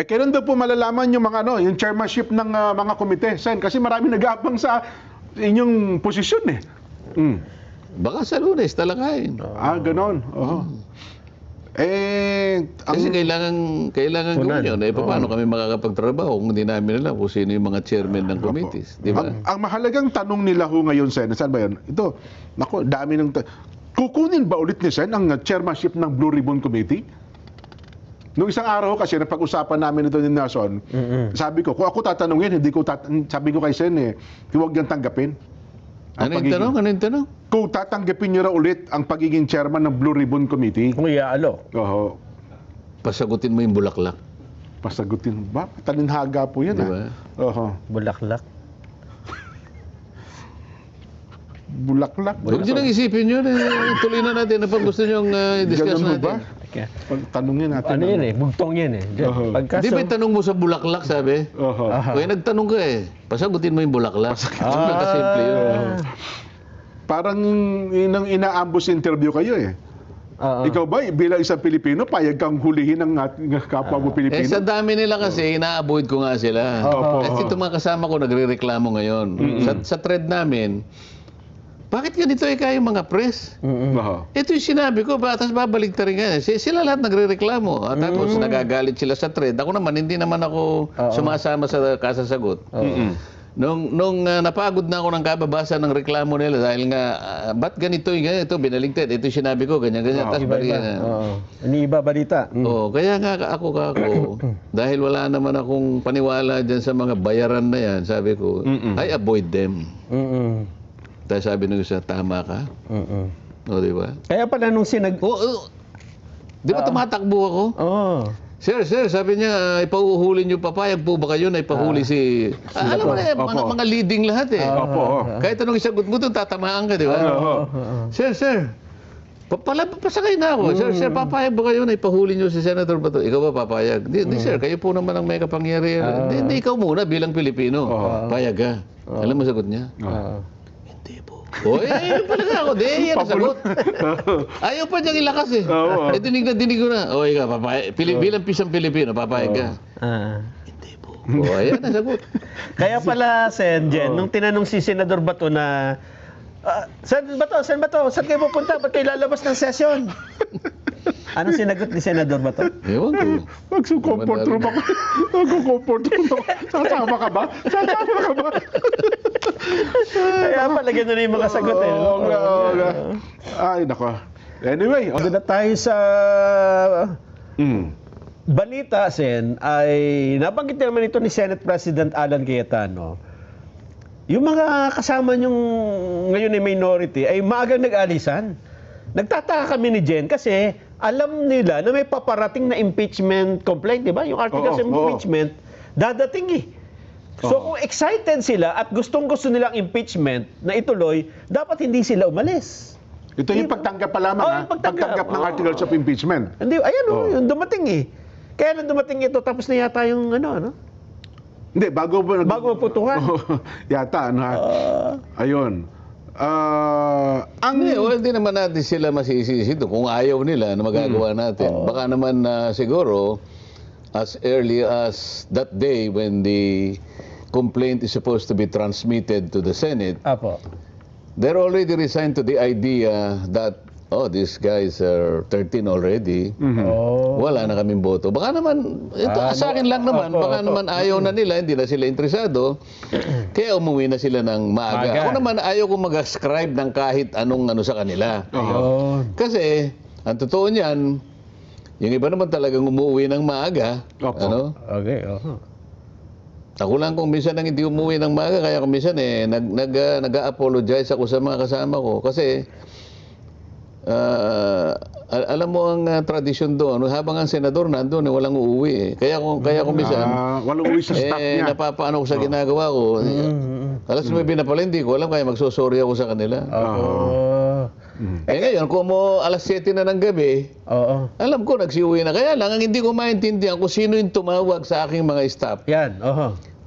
Eh, kailan daw po malalaman yung mga yung chairmanship ng mga komite, Sen? Kasi marami nag-aabang sa inyong posisyon eh. Baka sa Lunes talakayin. Ganon. Kasi kailangan gawin yun. Paano kami makakapagtrabaho kung hindi namin alam kung sino yung mga chairman ng committees, di ba? Ang mahalagang tanong nila ho ngayon, Sen, saan ba yun? Ito, naku, dami ng... Kukunin ba ulit ni Sen ang chairmanship ng Blue Ribbon Committee? Noong isang araw kasi napag-usapan namin ito ni Nelson, sabi ko, kung ako tatanungin, sabi ko kay Sen huwag niyang tanggapin. Ano yung tanong? Kung tatanggapin niyo raw ulit ang pagiging chairman ng Blue Ribbon Committee. Kung iaalo. Oo. Pasagutin mo yung bulaklak. Pasagutin ba? Talinhaga po yan. Diba? Bulaklak. Bulaklak. Huwag nyo nang isipin yun. Tuloy na natin. Pag gusto nyo i-discuss Ganun ho natin. ba? Tanungin natin. Ano yan bugtong yan Di ba yung tanong mo sa bulaklak, sabi? Kaya nagtanong ka pasagutin mo yung bulaklak. Ganun kasimple yun. Parang inaambus interview kayo Ikaw ba, bilang isang Pilipino, payag kang hulihin ng kapwa mo Pilipino? Sa dami nila kasi, ina-avoid ko nga sila. Kasi itong mga kasama ko, nagre-reklamo ngayon. Sa thread namin, bakit ganito kayong mga press? Ito yung sinabi ko, tapos babalik ta rin nga. Sila lahat nagre-reklamo. Tapos nagagalit sila sa thread. Ako naman, hindi naman ako sumasama sa kasasagot. Nung napagod na ako ng kababasa ng reklamo nila dahil nga, ba't ganito yung ganito, binaligtad. Ito yung sinabi ko, ganyan-ganyan. Tapos balik na. Iniiba balita. Kaya nga ako, dahil wala naman akong paniwala dyan sa mga bayaran na yan, sabi ko, I avoid them. Tapos sabi nung isa, tama ka? Di ba? Kaya pala nung Di ba tumatakbo ako? Sir, sabi niya, ipauhuli niyo papayag po ba kayo na ipahuli si... alam mo na mga leading lahat Kahit anong isagot mo doon, tatamaan ka, di ba? Sir, pasakay na ako. Sir, papayag ba kayo na ipahuli niyo si Senator Bato? Ikaw ba papayag? Di, sir, kayo po naman ang may kapangyarihan. Hindi, ikaw muna bilang Pilipino. Payag ka. Alam mo sagot niya? Hindi po. Talaga ako. Di, yan ang sagot. Ayaw pa niyang ilakas dinig ko na. Ikaw, papayag. Bilang pisang Pilipino, papayag ka. Hindi po. Ayan ang sagot. Kaya pala, Sen, nung tinanong si Senador Bato na, Sen Bato, saan kayo pupunta? Ba't kayo lalabas ng sesyon? Anong sinagot ni Senador Bato? Ewan ko. Mag-comfort room ako. Mag-comfort room ako. Sasama ka ba? Kaya pala gano'n na yung mga sagot Ay, nako. Anyway. Doon na tayo sa balita, Sen, ay nabanggit naman ito ni Senate President Alan Cayetano. Yung mga kasama niyong ngayon ay minority ay maagang nag-alisan. Nagtataka kami ni Jen kasi alam nila na may paparating na impeachment complaint, di ba? Yung articles of impeachment, dadating So kung excited sila at gustong-gusto nilang impeachment na ituloy, dapat hindi sila umalis. Ito yung pagtanggap pa lamang, pagtanggap ng articles of impeachment. Hindi, ayan yung dumating Kaya nang dumating ito, tapos na yata yung Hindi, bago maputuhan. Yata, ayun. Hindi naman natin sila masisisi kung ayaw nila na magagawa natin. Baka naman siguro, as early as that day when the complaint is supposed to be transmitted to the Senate, they're already resigned to the idea that these guys are 13 already. Wala na kaming boto. Baka naman, sa akin lang naman, baka naman ayaw na nila, hindi na sila interesado, kaya umuwi na sila ng maaga. Ako naman, ayaw ko mag-ascribe ng kahit anong sa kanila. Kasi, ang totoo niyan, yung iba naman talagang umuwi ng maaga. Ako lang kung minsan nang hindi umuwi ng maaga, kaya kung minsan nag-apologize ako sa mga kasama ko. Kasi, alam mo ang tradisyon doon, habang ang senador nandun, walang uuwi Kaya kung minsan, walang uuwi sa staff niya. Napapaano ko sa ginagawa ko. Alas 9 na pala, hindi ko alam, kaya magsosorry ako sa kanila. Ngayon, kung alas 7 na ng gabi, alam ko, nagsiuwi na. Kaya lang, ang hindi ko maintindihan kung sino yung tumawag sa aking mga staff.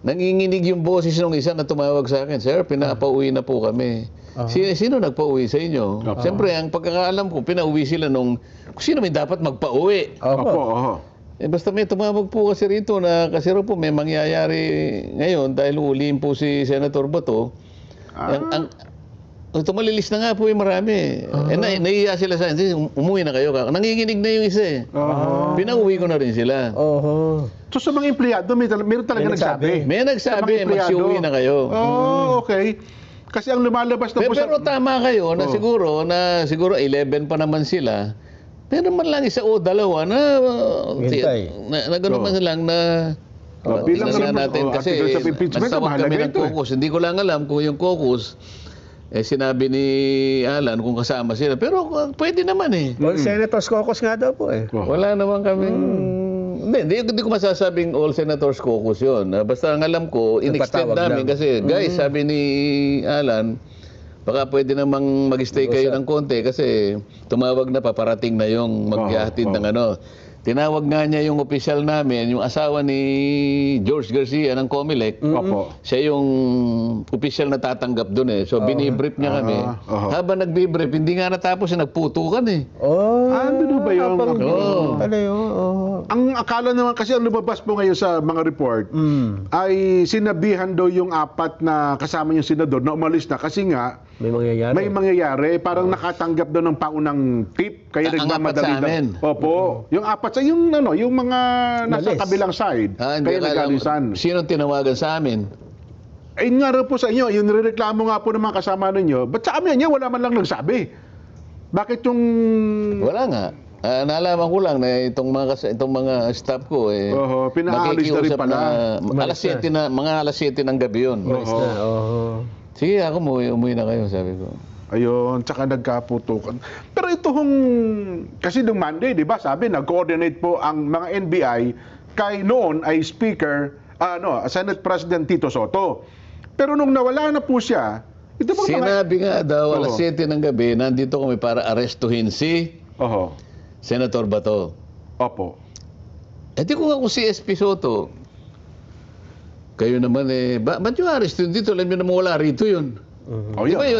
Nanginginig yung boses ng isa na tumawag sa akin, Sir, pinapauwi na po kami. Sino nagpauwi sa inyo? Siyempre, ang pagkakaalam ko, pinauwi sila nung sino may dapat magpauwi. basta may tumawag po kasi rito na kasi raw po may mangyayari ngayon dahil uliin po si Senator Bato. Tumalilis na nga po yung marami. Nahihiya sila sa akin. Umuwi na kayo. Nanginginig na yung isa eh. Pinauwi ko na rin sila. So sa mga empleyado, meron talaga nagsabi. May nagsabi, magsiuwi na kayo. Okay. Kasi ang lumalabas na po Pero tama kayo na siguro 11 pa naman sila. Pero man lang isa o dalawa na gano'n man lang na bilang tingnan natin kasi articles of impeachment, nagtawag kami mahalaga ng ito eh. caucus. Hindi ko lang alam kung yung caucus sinabi ni Alan kung kasama sila. Pero pwede naman eh. All Senators Caucus nga daw po eh. Wala naman kaming... Hindi ko masasabing all senators caucus yun. Basta ang alam ko, in-extend namin kasi, guys, sabi ni Alan, baka pwede namang mag-stay kayo ng konti kasi tumawag na paparating na yung maghahatid ng ano. Tinawag nga niya yung opisyal namin, yung asawa ni George Garcia ng COMELEC. Siya yung opisyal na tatanggap doon eh. So binibrief niya kami. Habang nagbibrief, hindi nga natapos nagputukan eh. Ano ba yun? Ang Ang akala naman kasi ang lumabas po ngayon sa mga report ay sinabihan daw yung 4 na kasama yung senador na umalis na kasi nga may mangyayari. Parang nakatanggap daw ng paunang tip kaya nagmamadali daw. Opo. Yung 4 sa yung mga nasa kabilang side kaya nagalisan. Sino tinawagan sa amin? Ayun nga rin po sa inyo, yung nireklamo nga po ng mga kasama ninyo, ba't sa amin niya wala man lang nagsabi? Bakit yung... Wala nga. Naalaman ko lang na itong mga staff ko pinaalis na rin pala. Mga alas 7 ng gabi yun. Sige, ako umuwi na kayo, sabi ko. Ayun, tsaka nagkaputukan. Pero ito kasi nung Monday, di ba, sabi, nag-coordinate po ang mga NBI kay noon ay Speaker, Senate President Tito Soto. Pero nung nawala na po siya, ito po sinabi nga daw, alas 7 ng gabi, nandito kami para arestuhin si Senator Bato. Opo. Di ko nga kung si SP Soto, kayo naman ba't yung arestuhin dito? Alam nyo naman wala rito yun.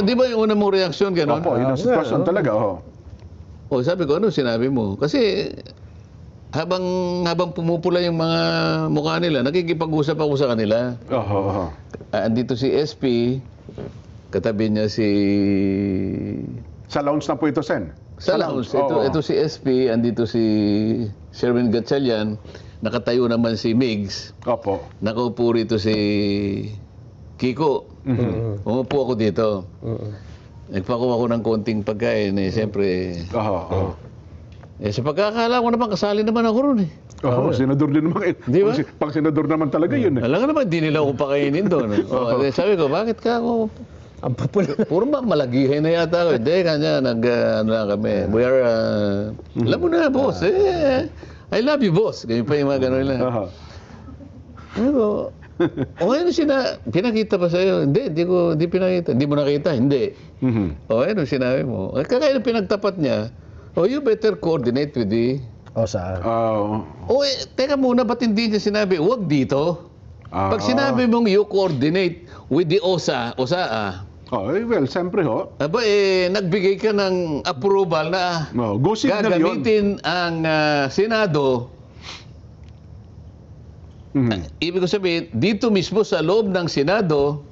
Di ba yung una mong reaksyon gano'n? Opo, yun ang sitwasyon talaga. Sabi ko, ano sinabi mo? Kasi habang pumupula yung mga mukha nila, nakikipag-usap ako sa kanila. Andito si SP, katabi niya si... Sa lounge na po ito, Sen? Sa lounge. Ito si SP, andito si Sherwin Gatchalian, nakatayo naman si Migs. Opo. Nakaupo rito si Kiko. Umupo ako dito. Nagpakuha ko ng konting pagkain siyempre. Sa pagkakala ko naman, kasali naman ako ron senador din naman. Di ba? Pang senador naman talaga yun. Alam nga naman, di nila ako pakainin doon. Sabi ko, bakit ka ako? ang popular. Puro malagihay na yata ako. Hindi, kanya, kami. We are, alam mo na, boss. I love you, boss. Ganyan pa yung mga gano'n lang. Ano pinakita pa sa'yo? Hindi pinakita. Hindi mo nakita? Hindi. Ano sinabi mo? Kaya pinagtapat niya, you better coordinate with the... Saan? Teka muna, ba't hindi niya sinabi, huwag dito? Pag sinabi mong you coordinate with the OSA, well, siyempre nagbigay ka ng approval na gagamitin ang Senado. Ibig ko sabihin, dito mismo sa loob ng Senado,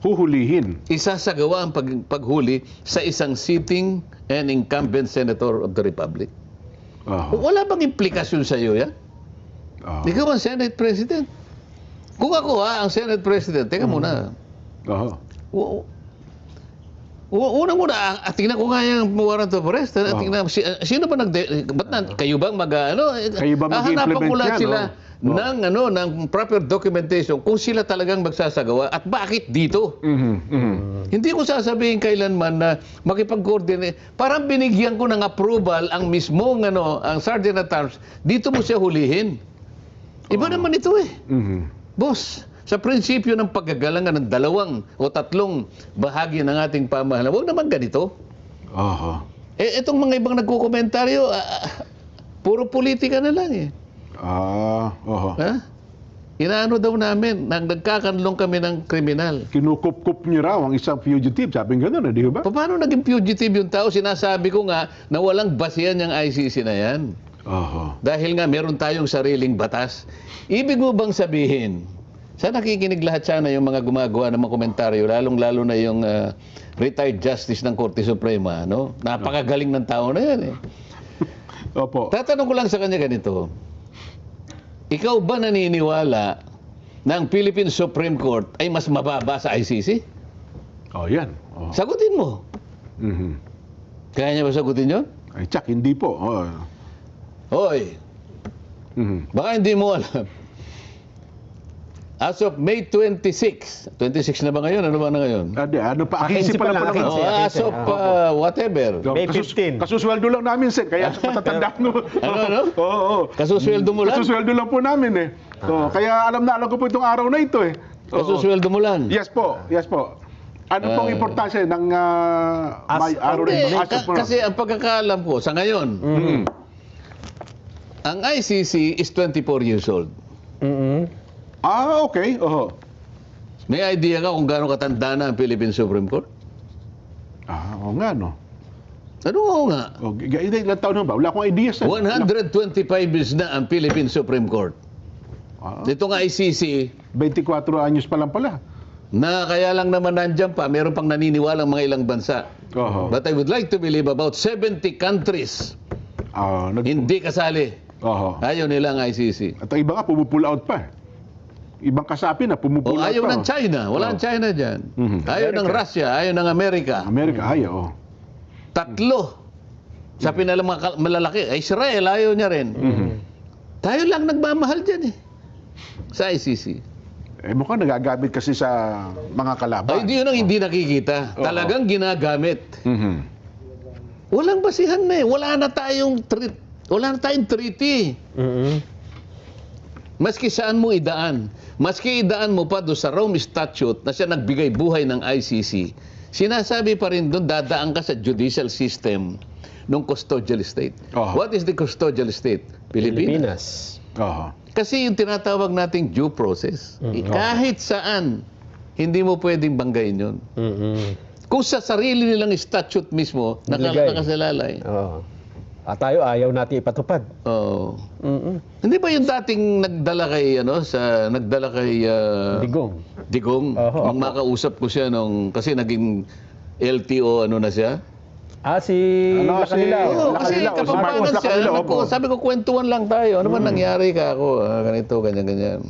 huhulihin. Isasagawa ang paghuli sa isang sitting and incumbent senator of the Republic. Wala bang implikasyon sa iyo yan? Ikaw ang Senate President. Kung ako ang Senate President, teka muna. Unang muna, tingnan ko nga yung warrant of arrest. Tingnan, sino ba kayo bang hahanapan ko lang sila ng proper documentation kung sila talagang magsasagawa at bakit dito. Hindi ko sasabihin kailanman na makipag-coordinate. Parang binigyan ko ng approval ang mismong ang Sergeant at Arms, dito mo siya hulihin. Iba naman ito Boss, sa prinsipyo ng paggagalangan ng 2 o 3 bahagi ng ating pamahalaan, huwag naman ganito. Itong mga ibang nagkukomentaryo, puro politika na lang Inaano daw namin, nagkakanlong kami ng kriminal. Kinukup-kup niyo raw ang isang fugitive, sabi nga gano'n, di ba? Paano naging fugitive yung tao? Sinasabi ko nga na walang basihan yung ICC na yan. Oho. Dahil nga meron tayong sariling batas. Ibig mo bang sabihin, sa nakikinig lahat sana yung mga gumagawa ng mga komentaryo, lalong-lalo na yung retired justice ng Korte Suprema, no? Napakagaling ng tao na yan eh. Opo. Tatanong ko lang sa kanya ganito, ikaw ba naniniwala na ang Philippine Supreme Court ay mas mababa sa ICC? Oh, yan. Oh. Sagutin mo. Mhm. Kaya niya ba sagutin yun? Ay, tsak, hindi po. Oh. Hoy, Mhm. baka hindi mo alam. As of May 26, 26 na ba ngayon? Ano ba na ngayon? Ano pa? 15 15 pa lang pa lang, pala. 15. As of whatever. May 15. Kasusweldo lang namin, Sen. Kaya matatanda mo. Ano? Oo. Kasusweldo mo lang? Kasusweldo lang po namin eh. Oo, kaya alam ko po itong araw na ito eh. Oo. Kasusweldo mo lang? Yes po. Yes po. Ano pong importansya ng may araw na Hindi, ito? kasi ang pagkakaalam ko sa ngayon, ang ICC is 24 years old. Okay. Oho. May idea ka kung gaano katanda na ang Philippine Supreme Court? Oo nga, no? Ano oo nga? Ilang taon na ba? Wala akong idea sa... 125 years na ang Philippine Supreme Court. Dito nga ICC, 24 anyos pa lang pala. na kaya lang naman nandyan pa, meron pang naniniwalang mga ilang bansa. Oho. But I would like to believe about 70 countries hindi kasali. Oho. Ayaw nila ang ICC. At ang iba nga, pumupull out pa. Ibang kasapi na, pumupull out Ayaw pa. ng China. Wala ang China dyan. Ayaw ng Russia. Ayaw ng Amerika. Amerika, ayaw. Tatlo. Sa malalaki. Israel, ayaw niya rin. Tayo lang nagmamahal dyan eh. Sa ICC. Mukhang nagagamit kasi sa mga kalaban. Ay, yun ang hindi nakikita. Talagang ginagamit. Mhm. Walang basihan na eh. Wala na tayong treaty. Maski saan mo idaan. Maski idaan mo pa doon sa Rome Statute na siya nagbigay buhay ng ICC, sinasabi pa rin doon, dadaan ka sa judicial system ng custodial state. What is the custodial state? Pilipinas. Oho. Kasi yung tinatawag nating due process, kahit saan, hindi mo pwedeng banggain yun. Kung sa sarili nilang statute mismo, nakasalalay. At tayo ayaw natin ipatupad. Oo. Hindi ba yung dating nagdala kay Digong? Nung makausap ko siya kasi naging LTO na siya. Si Oo, kasi Lacanila, o si kapapangan Marcos siya. Lacanila, Alam ko, opo. sabi ko, kwentuhan lang tayo. Ano ba nangyari ka ako? Ganito, ganyan.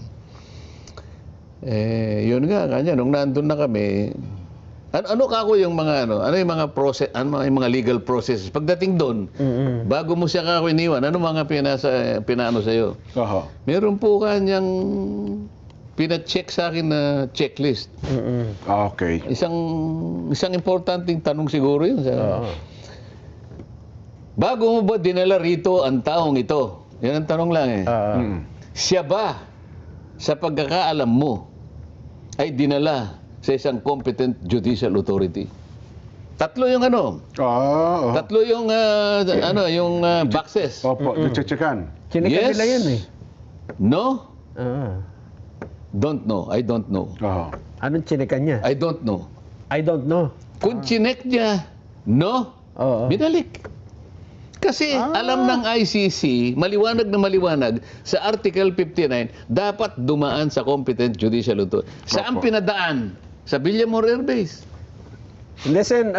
Yun nga, kanya. Nung nandun na kami, ano kako yung mga yung mga process, yung mga legal processes pagdating doon, bago mo siya kako iniwan, ano mga pinaano sa iyo? Oho. Meron po kanyang pina-check sa akin na checklist. Okay. Isang importanteng tanong siguro yun. Bago mo ba dinala rito ang taong ito? Yan ang tanong lang eh. Siya ba, sa pagkakaalam mo, ay dinala sa isang competent judicial authority? Tatlo yung tatlo yung boxes. Opo, checkan. Chinekan nila yan eh. No? Don't know. I don't know. Oho. Anong chinekan niya? I don't know. I don't know. Kung chinek niya, no? Binalik. Kasi alam ng ICC, maliwanag na maliwanag, sa Article 59, dapat dumaan sa competent judicial authority. Saan pinadaan? Sa Villamor Air Base. Listen,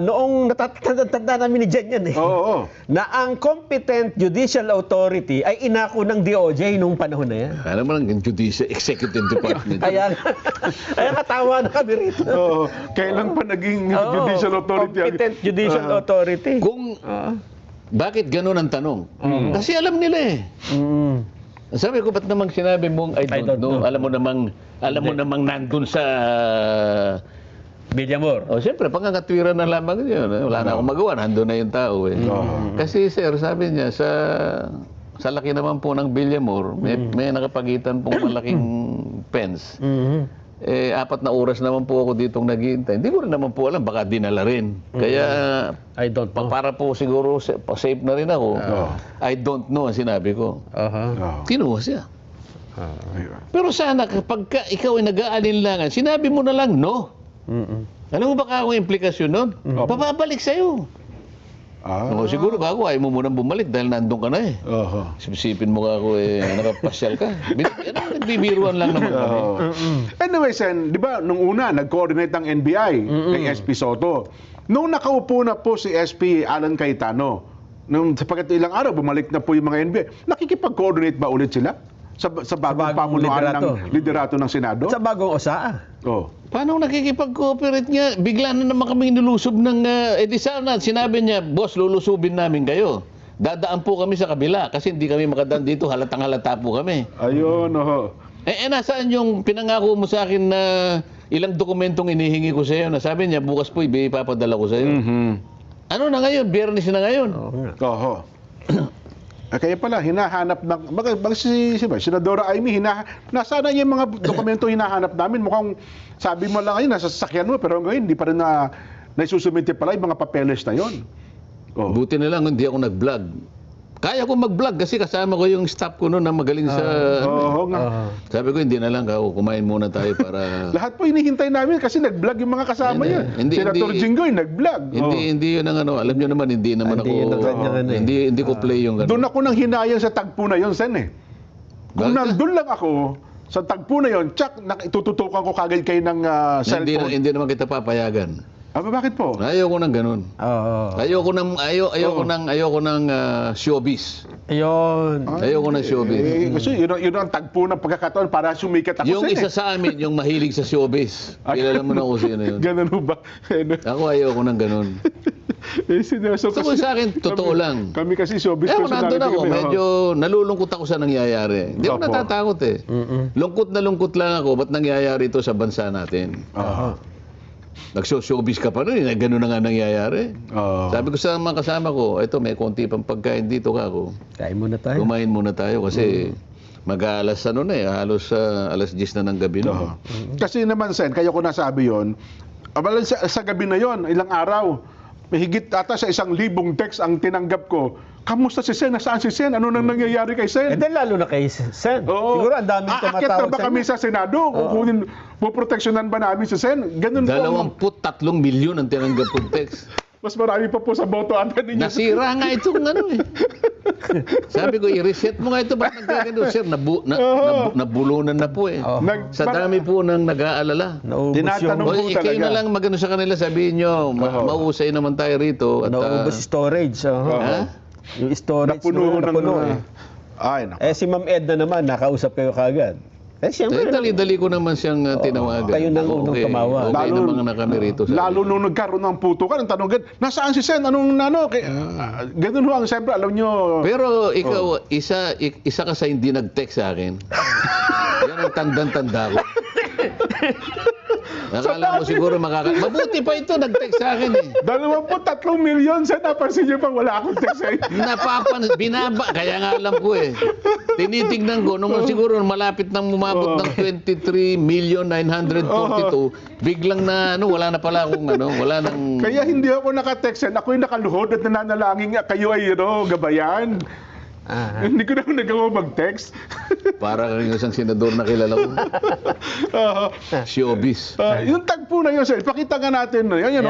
noong natatanda namin ni Jen yan eh. Oo. Na ang competent judicial authority ay inako ng DOJ nung panahon na yan. Alam mo lang, yung Judicial Executive Department. Kaya katawa na kami rito. Oo. Kailan pa naging judicial authority? Competent judicial authority. Kung, bakit ganun ang tanong? Kasi alam nila eh. Sabi ko, ba't namang sinabi mong I don't know? Alam mo namang nandun sa... Villamor. Siyempre, pangangatwiran na lamang yun. Wala na akong magawa, nandun na yung tao eh. Kasi sir, sabi niya, sa laki naman po ng Villamor, may nakapagitan pong malaking fence. 4 na oras naman po ako ditong naghihintay. Hindi ko rin naman po alam, baka dinala rin. Kaya, I don't know. para po siguro safe na rin ako, I don't know ang sinabi ko. Kinuha siya. Pero sana kapag ikaw ay nag-aalinlangan, sinabi mo na lang no. Alam mo baka ang implikasyon nun? Bababalik sa'yo. O, siguro ka ako, ayaw mo munang bumalik dahil nandun ka na eh. Oho. Sipsipin mo ka ako nakapasyal ka. Nagbibiruan lang naman kami. Anyway, Sen, di ba, nung una, nag-coordinate ang NBI kay SP Soto. Nung nakaupo na po si SP Alan Cayetano, nung sapagkat ilang araw, bumalik na po yung mga NBI, nakikipag-coordinate ba ulit sila? Sa bagong pamunuan ng liderato ng Senado? Sa bagong OSA. Oh. Paano nakikipag-cooperate nga? Bigla na naman kami nilusob ng... di sana, sinabi niya, boss, lulusubin namin kayo. Dadaan po kami sa kabila kasi hindi kami makadaan dito, halatang halata po kami. Ayun, oho. Nasaan yung pinangako mo sa akin na ilang dokumentong inihingi ko sa iyo na sabi niya, bukas po ipapadala ko sa iyo. Ano na ngayon? Biyernes na ngayon. Oho. Kaya pala, hinahanap ng... si Senadora Amy, nasaan na yung mga dokumento hinahanap namin? Mukhang sabi mo lang ngayon, nasa sasakyan mo, pero ngayon, hindi pa rin naisusumite pala yung mga papeles na yon. Oh. Buti na lang, hindi ako nag-vlog. Kaya ko mag-vlog kasi kasama ko yung staff ko noon na magaling sa... Oo nga. Sabi ko, hindi na lang ka, kumain muna tayo para... Lahat po hinihintay namin kasi nag-vlog yung mga kasama niya. Senator Jinggoy, nag-vlog. Hindi yun ang ano, alam nyo naman, hindi naman ako... Hindi ko play yung gano'n. Doon ako nang hinayang sa tagpo na yon, Sen eh. Kung nandun lang ako, sa tagpo na yon, tsak, itututukan ko kagad kayo ng cellphone. Hindi naman kita papayagan. Bakit po? Ayoko ng ganun. Oo. Ayoko ng showbiz. Ayun. Ayoko ng showbiz. Kasi yun ang tagpo ng pagkakataon para sumikat ako. Yung isa sa amin, yung mahilig sa showbiz. Kilala mo na kung sino yun. Ganun ho ba? Ako ayoko ng ganun. So sa akin, totoo lang. Kami kasi showbiz Kung personality nandun ako, kami. medyo nalulungkot ako sa nangyayari. Hindi ako Opo. natatakot eh. Lungkot na lungkot lang ako, ba't nangyayari ito sa bansa natin? Nag-showbiz ka pa nun, ganun na nga nangyayari. Sabi ko sa mga kasama ko, ito may konti pang pagkain dito ka ako. Kain muna tayo. Kumain muna tayo kasi mag-aalas halos alas 10 na ng gabi no. Kasi naman, Sen, kaya ko nasabi yon. Sa gabi na yon, ilang araw, may higit ata sa 1,000 text ang tinanggap ko. Kamusta si Sen? Nasaan si Sen? Ano nang nangyayari kay Sen? Dahil lalo na kay Sen. Oo. Siguro ang daming Aakyat tumatawag na ba sa kami inyo? sa Senado? Kukunin, puproteksyonan ba namin si Sen? Ganun po. 23 milyon ang tinanggap kong text. Mas marami pa po sa boto ata ninyo. Nasira nga itong ano eh. Sabi ko, i-reset mo nga ito. Bakit nagkagano? Sir, nabulunan na po eh. Sa dami po nang nag-aalala. Naubos Tinatanong yung... po Kayo na lang magano sa kanila, sabihin nyo, mausay naman tayo rito. At, Naubos storage. ha? Yung storage Napuno napuno ng... eh. Ay, naku. Si Ma'am Edna naman, nakausap kayo kagad. Siyempre. Dali-dali ko naman siyang tinawagan. kayo nang unang tumawag. Okay naman na kami rito. Lalo nung nagkaroon ng putukan, ang tanong, nasaan si Sen? Anong nano? Ganun ho ang siyempre, alam nyo. Pero ikaw, isa ka sa hindi nag-text sa akin. Yan ang tandang-tanda ko. Nakala mo siguro mabuti pa ito, nag-text sa akin eh. 23 milyon, Sen, napansin nyo pang wala akong text eh. Kaya nga alam ko eh. Tinitignan ko, nung siguro malapit nang umabot ng 23,942,000, biglang na, wala na pala akong, wala nang... Kaya hindi ako naka-text, Sen. Ako'y nakaluhod at nananalangin nga kayo ay, gabayan. Hindi ko na nagawa mag-text. Para kang isang senador na kilala ko. Showbiz. Yung tagpo na yun, Sen, ipakita nga natin. Yan.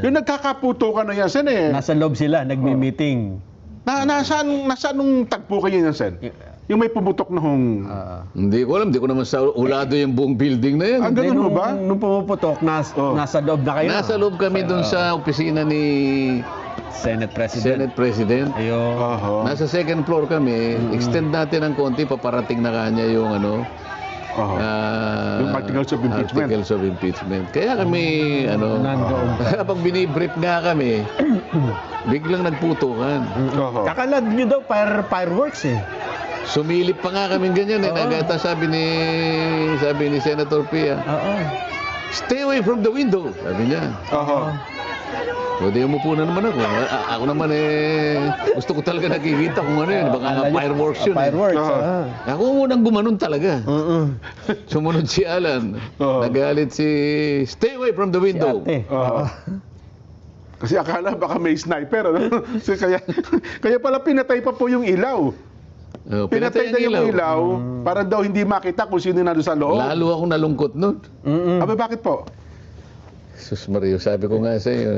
Yung nagkakaputukan na yan, Sen eh. Nasa loob sila, nagmi-meeting. Nasaan nung tagpo kayo yan, Sen? Yung may pumutok na hong... Hindi ko alam, hindi ko naman sa ulado yung buong building na yan. ganun mo ba? Nung pumuputok, nasa loob na kayo. Nasa loob kami doon sa opisina ni Senate President. Ayun. Nasa second floor kami. Extend natin ng konti, paparating na kanya yung yung articles of impeachment. Articles of impeachment. Kaya kami, Nandoon pa. kapag binibrief nga kami, biglang nagputukan. Kakalad nyo daw, fireworks eh. Sumilip pa nga kami ganyan eh. Nagata sabi ni Senator Pia, stay away from the window. Sabi niya. O di umupo na naman ako. Ako naman gusto ko talaga nakikita kung ano yun. Baka nga fireworks yun. Fireworks. Ako munang gumanon talaga. Sumunod si Alan. Nagalit si stay away from the window. Kasi akala baka may sniper. Kaya pala pinatay pa po yung ilaw. Pinatay na yung ilaw para daw hindi makita kung sino nandun sa loob. Lalo ako nalungkot nun. Bakit po? Sus Mario, sabi ko nga sa iyo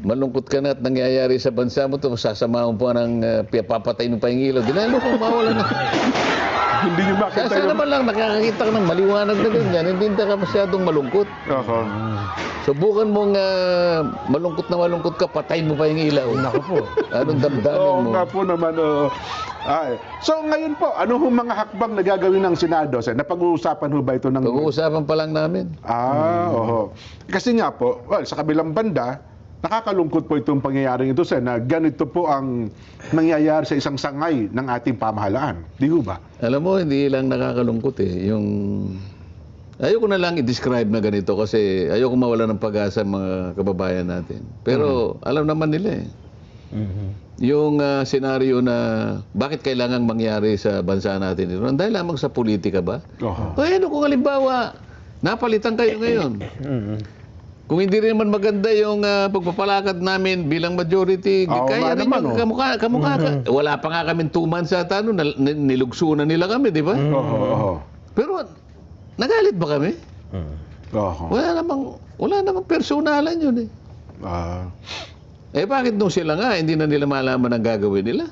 malungkot ka na at nangyayari sa bansa mo, tapos sasamahan po ng papatay mo pa yung ilaw. Dinalo kung mawala na. Hindi nyo makita Sana yung... naman lang nakakakita ka ng maliwanag na ganyan, hindi ka masyadong malungkot. Oho. Subukan mong malungkot ka, patay mo pa yung ilaw. Naku po. Anong damdamin Oo mo? nga po naman. Ay. So ngayon po, ano hong mga hakbang na gagawin ng Senado? Sen? Napag-uusapan ho ba ito ng... Pag-uusapan pa lang namin. Oo. Kasi nga po, well, sa kabilang banda, nakakalungkot po itong pangyayaring ito, Sen, na ganito po ang nangyayari sa isang sangay ng ating pamahalaan. Di ho ba? Alam mo, hindi lang nakakalungkot eh. Ayoko na lang i-describe na ganito kasi ayoko mawala ng pag-asa mga kababayan natin. Pero alam naman nila eh. Yung senaryo na bakit kailangang mangyari sa bansa natin ito, dahil lamang sa politika ba? O ano kung halimbawa, napalitan kayo ngayon. Kung hindi rin naman maganda yung pagpapalakad namin bilang majority, kaya rin yung kamukha ka. Wala pa nga kami 2 months sa nilugso na nila kami, di ba? Pero nagalit ba kami? Wala namang personalan yun eh. Bakit nung sila nga, hindi na nila malaman ang gagawin nila?